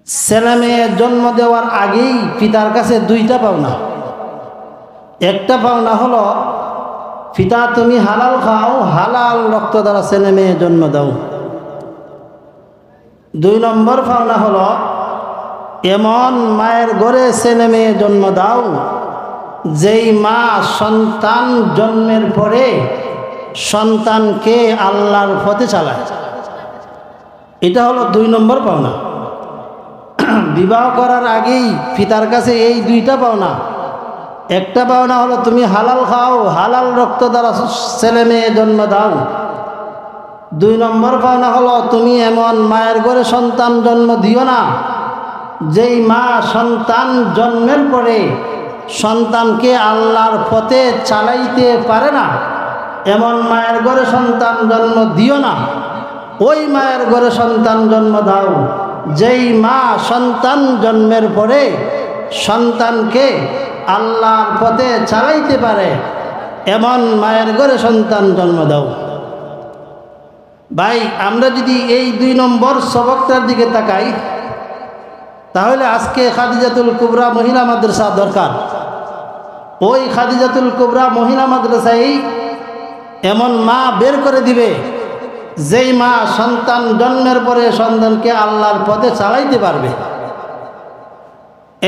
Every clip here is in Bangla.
ছেলে মেয়ে জন্ম দেওয়ার আগেই পিতার কাছে দুইটা পাওনা। একটা পাওনা হলো পিতা তুমি হালাল খাও, হালাল রক্ত দ্বারা ছেলে মেয়ে জন্ম দাও। 2 নম্বর পাওনা হলো এমন মায়ের ঘরে ছেলে মেয়ে জন্ম দাও যেই মা সন্তান জন্মের পরে সন্তানকে আল্লাহর পথে চালায়। এটা হলো 2 নম্বর পাওনা। বিবাহ করার আগেই পিতার কাছে এই 2টা পাওনা। একটা পাওনা হলো তুমি হালাল খাও, হালাল রক্ত দ্বারা ছেলে মেয়ে জন্ম দাও। 2 নম্বর পাওনা হলো তুমি এমন মায়ের ঘরে সন্তান জন্ম দিও না যেই মা সন্তান জন্মের পরে সন্তানকে আল্লাহর পথে চালাইতে পারে না। এমন মায়ের ঘরে সন্তান জন্ম দিও না, ওই মায়ের ঘরে সন্তান জন্ম দাও যেই মা সন্তান জন্মের পরে সন্তানকে আল্লাহর পথে চালাইতে পারে, এমন মায়ের ঘরে সন্তান জন্ম দাও। ভাই, আমরা যদি এই 2 নম্বর সবকটার দিকে তাকাই তাহলে আজকে খাদিজাতুল কুবরা মহিলা মাদ্রাসা দরকার। ওই খাদিজাতুল কুবরা মহিলা মাদ্রাসায় এমন মা বের করে দিবে যেই মা সন্তান জন্মের পরে সন্তানকে আল্লাহর পথে চালাইতে পারবে।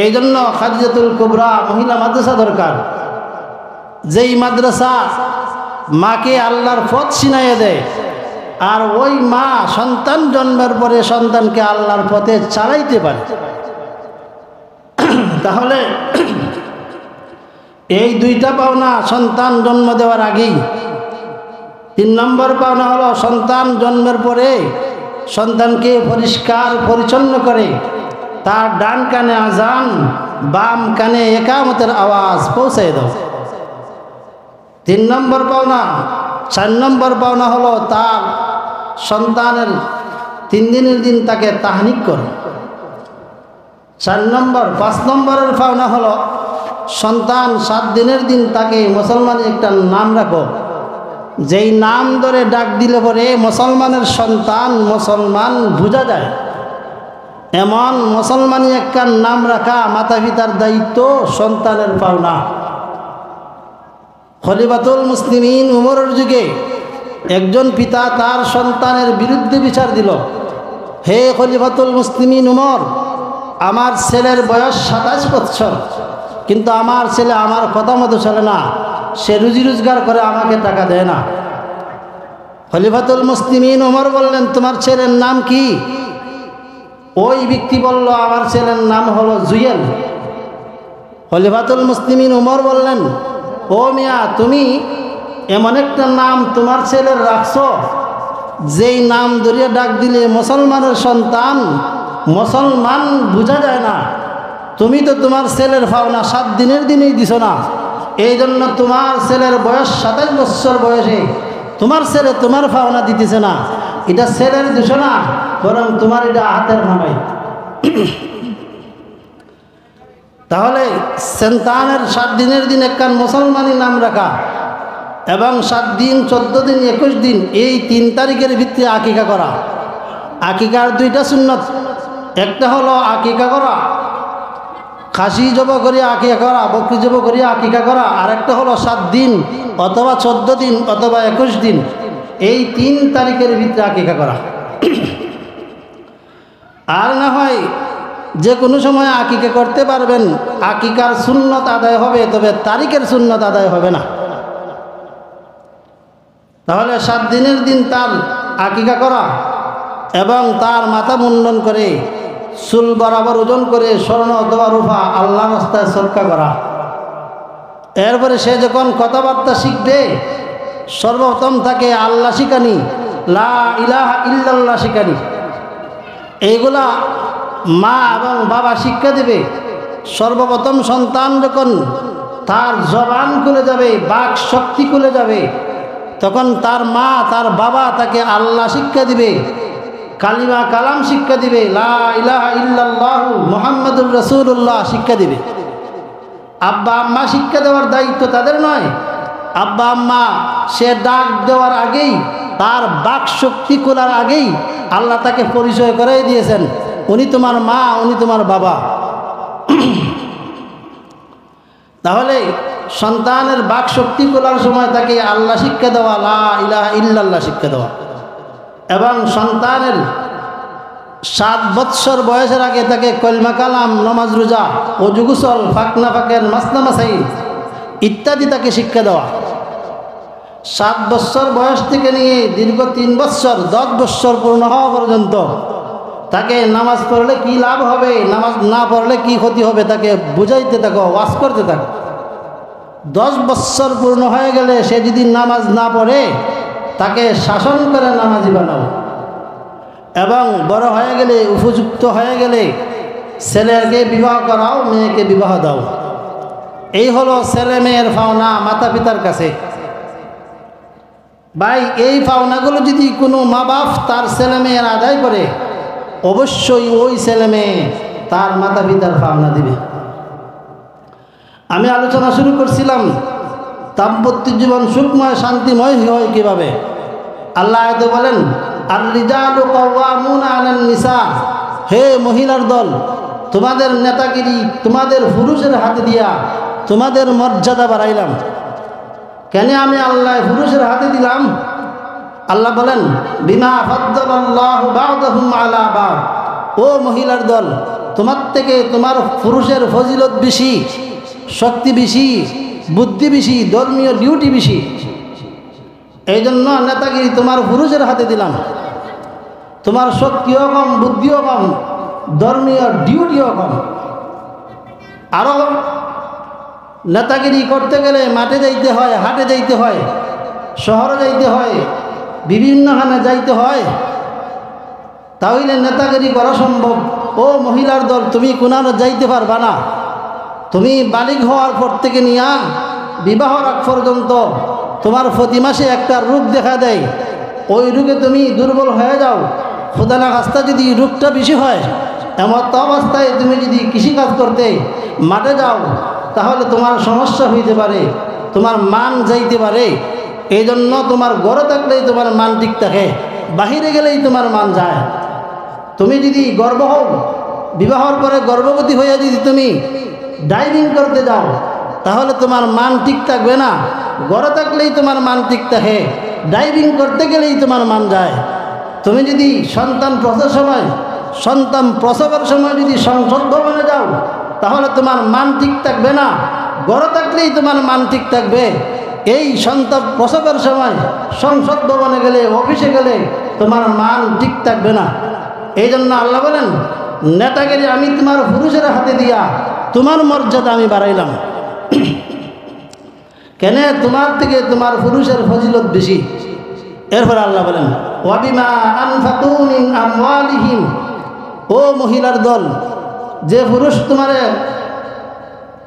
এই জন্য খাদিজাতুল কুবরা মহিলা মাদ্রাসা দরকার, যেই মাদ্রাসা মাকে আল্লাহর পথ চিনাইয়ে দেয় আর ওই মা সন্তান জন্মের পরে সন্তানকে আল্লাহর পথে চালাইতে পারে। তাহলে এই 2টা পাওনা সন্তান জন্ম দেওয়ার আগেই। 3 নম্বর পাওনা হলো সন্তান জন্মের পরে সন্তানকে পরিষ্কার পরিচ্ছন্ন করে তার ডান কানে আজান, বাম কানে একামতের আওয়াজ পৌঁছায় দাও। 3 নম্বর পাওনা। 4 নম্বর পাওনা হলো তার সন্তানের 3 দিনের দিন তাকে তাহনিক করো। 4 নম্বর। 5 নম্বরের পাওনা হলো সন্তান 7 দিনের দিন তাকে মুসলমানের একটা নাম রাখো, যেই নাম ধরে ডাক দিলে পরে মুসলমানের সন্তান মুসলমান বোঝা যায়। এমন মুসলমানি একটা নাম রাখা মাতা পিতার দায়িত্ব, সন্তানের পাওনা। খলিফাতুল মুসলিমিন উমরের যুগে একজন পিতা তার সন্তানের বিরুদ্ধে বিচার দিল, হে খলিফাতুল মুসলিমিন উমর, আমার ছেলের বয়স 27 বছর, কিন্তু আমার ছেলে আমার কথা মতো চলে না, সে রুজি রোজগার করে আমাকে টাকা দেয় না। খলিফাতুল মুসলিমিন উমর বললেন, তোমার ছেলের নাম কি? ওই ব্যক্তি বলল, আমার ছেলের নাম হলো জুয়েল। খলিফাতুল মুসলিমিন উমর বললেন, ও মিয়া, তুমি এমন একটা নাম তোমার ছেলের রাখছো যেই নাম ধরিয়ে ডাক দিলে মুসলমানের সন্তান মুসলমান বোঝা যায় না। তুমি তো তোমার ছেলের পাওনা 7 দিনের দিনেই দিছো না, এই জন্য তোমার ছেলের বয়স 27 বছর বয়সে তোমার ছেলে তোমার পাওনা দিতেছে না। এটা ছেলের দোষ না, বরং তোমার এটা হাতের নামাই। তাহলে সন্তানের 7 দিনের দিন একখান মুসলমানি নাম রাখা এবং 7 দিন, 14 দিন, 21 দিন, এই 3 তারিখের ভিত্তিতে আকিকা করা। আকিকার 2টা সুন্নত। একটা হলো আকিকা করা, খাসি জব করিয়া আকিকা করা, বকরি জব করিয়া আকিকা করা। আর একটা হলো 7 দিন অথবা 14 দিন অথবা 21 দিন, এই 3 তারিখের ভিতরে আকিকা করা। আর না হয় যে কোনো সময় আকিকা করতে পারবেন, আকিকার সুন্নত আদায় হবে, তবে তারিখের সুন্নত আদায় হবে না। তাহলে 7 দিনের দিন তার আকিকা করা এবং তার মাথা মুন্ডন করে চুল বরাবর ওজন করে স্বর্ণ অথবা রূপা আল্লাহর রাস্তায় সদকা করা। এরপরে সে যখন কথাবার্তা শিখবে সর্বপ্রথম তাকে আল্লাহ শিখানি, লা ইলাহা ইল্লাল্লাহ শিখানি। এইগুলা মা এবং বাবা শিক্ষা দেবে। সর্বপ্রথম সন্তান যখন তার জবান খুলে যাবে, বাক শক্তি খুলে যাবে, তখন তার মা তার বাবা তাকে আল্লাহ শিক্ষা দিবে, কালিমা কালাম শিক্ষা দিবে, লা ইলাহা ইল্লাল্লাহ মুহাম্মাদুর রাসূলুল্লাহ শিক্ষা দিবে। আব্বা আম্মা শিক্ষা দেওয়ার দায়িত্ব তাদের নয়। আব্বা আম্মা সে ডাক দেওয়ার আগেই, তার বাক শক্তি খোলার আগেই আল্লাহ তাকে পরিচয় করাই দিয়েছেন, উনি তোমার মা, উনি তোমার বাবা। তাহলে সন্তানের বাক শক্তি তোলার সময় তাকে আল্লাহ শিক্ষা দেওয়া, লা ইলাহা ইল্লাল্লাহ শিক্ষা দেওয়া। এবং সন্তানের 7 বৎসর বয়সের আগে তাকে কলমা কালাম, নমাজ রোজা, ওযু গোসল, ফাকনা ফাকের মাসনা মাসাইল ইত্যাদি তাকে শিক্ষা দেওয়া। 7 বৎসর বয়স থেকে নিয়ে দীর্ঘ 3 বৎসর 10 বৎসর পূর্ণ হওয়া পর্যন্ত তাকে নামাজ পড়লে কি লাভ হবে, নামাজ না পড়লে কি ক্ষতি হবে তাকে বুঝাইতে থাকো, ওয়াজ করতে থাকো। 10 বৎসর পূর্ণ হয়ে গেলে সে যদি নামাজ না পড়ে তাকে শাসন করে নামাজি বানাও। এবং বড় হয়ে গেলে, উপযুক্ত হয়ে গেলে ছেলেকে বিবাহ করাও, মেয়েকে বিবাহ দাও। এই হলো ছেলে মেয়ের পাওনা মাতা পিতার কাছে। ভাই, এই পাওনাগুলো যদি কোনো মা বাপ তার ছেলে মেয়ের আদায় করে, অবশ্যই ওই ছেলে মেয়ে তার মাতা পিতার পাওনা দিবে। আমি আলোচনা শুরু করছিলাম দাম্পত্য জীবন সুখময় শান্তিময় হয় কিভাবে। আল্লাহ আয়াতে বলেন, আর রিজালু কাওয়ামুনা আলান নিসা, হে মহিলার দল, তোমাদের নেতাগিরি তোমাদের পুরুষের হাতে দিয়া তোমাদের মর্যাদা বাড়াইলাম। কেন আমি আল্লাহ পুরুষের হাতে দিলাম? আল্লাহ বলেন, বিমা ফাদ্দালাল্লাহু বা'দাহুম আলা বা'দ, ও মহিলার দল, তোমার থেকে তোমার পুরুষের ফজিলত বেশি, শক্তি বেশি, বুদ্ধি বেশি, ধর্মীয় ডিউটি বেশি। এই জন্য নেতাগিরি তোমার পুরুষের হাতে দিলাম। তোমার শক্তিও কম, বুদ্ধিও কম, ধর্মীয় ডিউটিও কম। আরও নেতাগিরি করতে গেলে মাঠে যাইতে হয়, হাটে যাইতে হয়, শহরে যাইতে হয়, বিভিন্নখানে যাইতে হয়, তাহলে নেতাগিরি করা সম্ভব। ও মহিলার দল, তুমি কোনানো যাইতে পারবা না। তুমি বালিগ হওয়ার পর থেকে নিয়া বিবাহর আগ পর্যন্ত তোমার প্রতি মাসে একটা রোগ দেখা দেয়, ওই রোগে তুমি দুর্বল হয়ে যাও। খোদা না খাস্তা যদি রোগটা বেশি হয়, এমন অবস্থায় তুমি যদি কৃষিকাজ করতে মাঠে যাও, তাহলে তোমার সমস্যা হইতে পারে, তোমার মান যাইতে পারে। এই জন্য তোমার ঘরে থাকলেই তোমার মান ঠিক থাকে, বাহিরে গেলেই তোমার মান যায়। তুমি যদি গর্ভ হও, বিবাহর পরে গর্ভবতী হয়ে যদি তুমি ড্রাইভিং করতে যাও, তাহলে তোমার মান ঠিক থাকবে না। ঘরে থাকলেই তোমার মান ঠিক থাকে, ড্রাইভিং করতে গেলেই তোমার মান যায়। তুমি যদি সন্তান প্রসবের সময় যদি সংসদ ভবনে যাও, তাহলে তোমার মান ঠিক থাকবে না। ঘরে থাকলেই তোমার মান ঠিক থাকবে। এই সন্তান প্রসবের সময় সংসদ ভবনে গেলে, অফিসে গেলে তোমার মান ঠিক থাকবে না। এই জন্য আল্লাহ বলেন, নেতাগিরি আমি তোমার পুরুষের হাতে দিয়া তোমার মর্যাদা আমি বাড়াইলাম। কেন? তোমার থেকে তোমার পুরুষের ফজিলত বেশি। এরপর আল্লাহ বলেন, ওয়াবিমা আনফাকু মিন আমওয়ালিহিম, ও মহিলার দল, যে পুরুষ তোমারে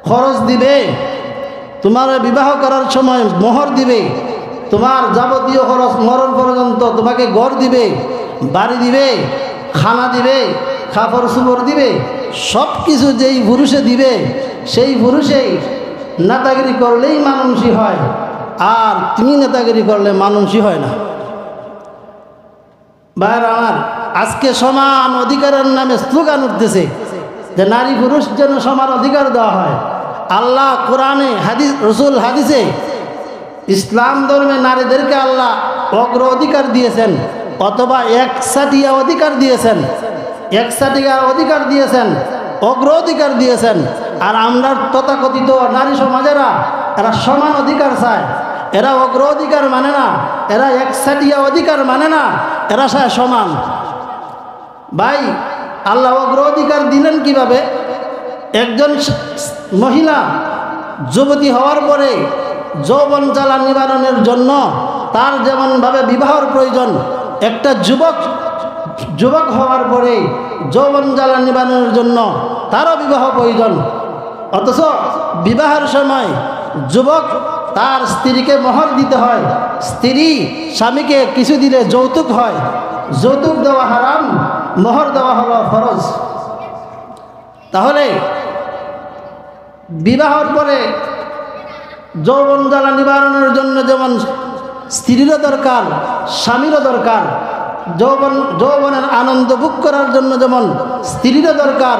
খরচ দিবে, তোমার বিবাহ করার সময় মোহর দিবে, তোমার যাবতীয় খরচ মরণ পর্যন্ত তোমাকে ঘর দিবে, বাড়ি দিবে, খানা দিবে, কাপড় চোপড় দিবে, সব কিছু যেই পুরুষে দিবে, সেই পুরুষেই নেতাগিরি করলেই মানুষই হয়, আর তুমি নেতাগিরি করলে মানুষই হয় না। ভাইরা আমার, আজকে সমান অধিকারের নামে স্লোগান উঠতেছে যে নারী পুরুষ যেন সমান অধিকার দেওয়া হয়। আল্লাহ কোরআনে, হাদিস, রসুল হাদিসে, ইসলাম ধর্মে নারীদেরকে আল্লাহ অগ্র অধিকার দিয়েছেন, অথবা একসাটিয়া অধিকার দিয়েছেন, একসাটিয়া অধিকার দিয়েছেন, অগ্র অধিকার দিয়েছেন। আর আমরা তথাকথিত নারী সমাজেরা এরা সমান অধিকার চায়, এরা অগ্র অধিকার মানে না, এরা একসাটিয়া অধিকার মানে না, এরা চায় সমান। ভাই, আল্লাহ অগ্র অধিকার দিলেন কিভাবে? একজন মহিলা যুবতী হওয়ার পরে যৌবন জ্বালা নিবারণের জন্য তার যেমনভাবে বিবাহর প্রয়োজন, একটা যুবক হওয়ার পরে যৌবন জ্বালা নিবারণের জন্য তারও বিবাহ প্রয়োজন। অথচ বিবাহের সময় যুবক তার স্ত্রীকে মোহর দিতে হয়, স্ত্রী স্বামীকে কিছু দিলে যৌতুক হয়। যৌতুক দেওয়া হারাম, মোহর দেওয়া হলো ফরজ। তাহলে বিবাহের পরে যৌবন জ্বালা নিবারণের জন্য যেমন স্ত্রীরও দরকার, স্বামীরও দরকার, যৌবনের আনন্দ ভোগ করার জন্য যেমন স্ত্রীরও দরকার,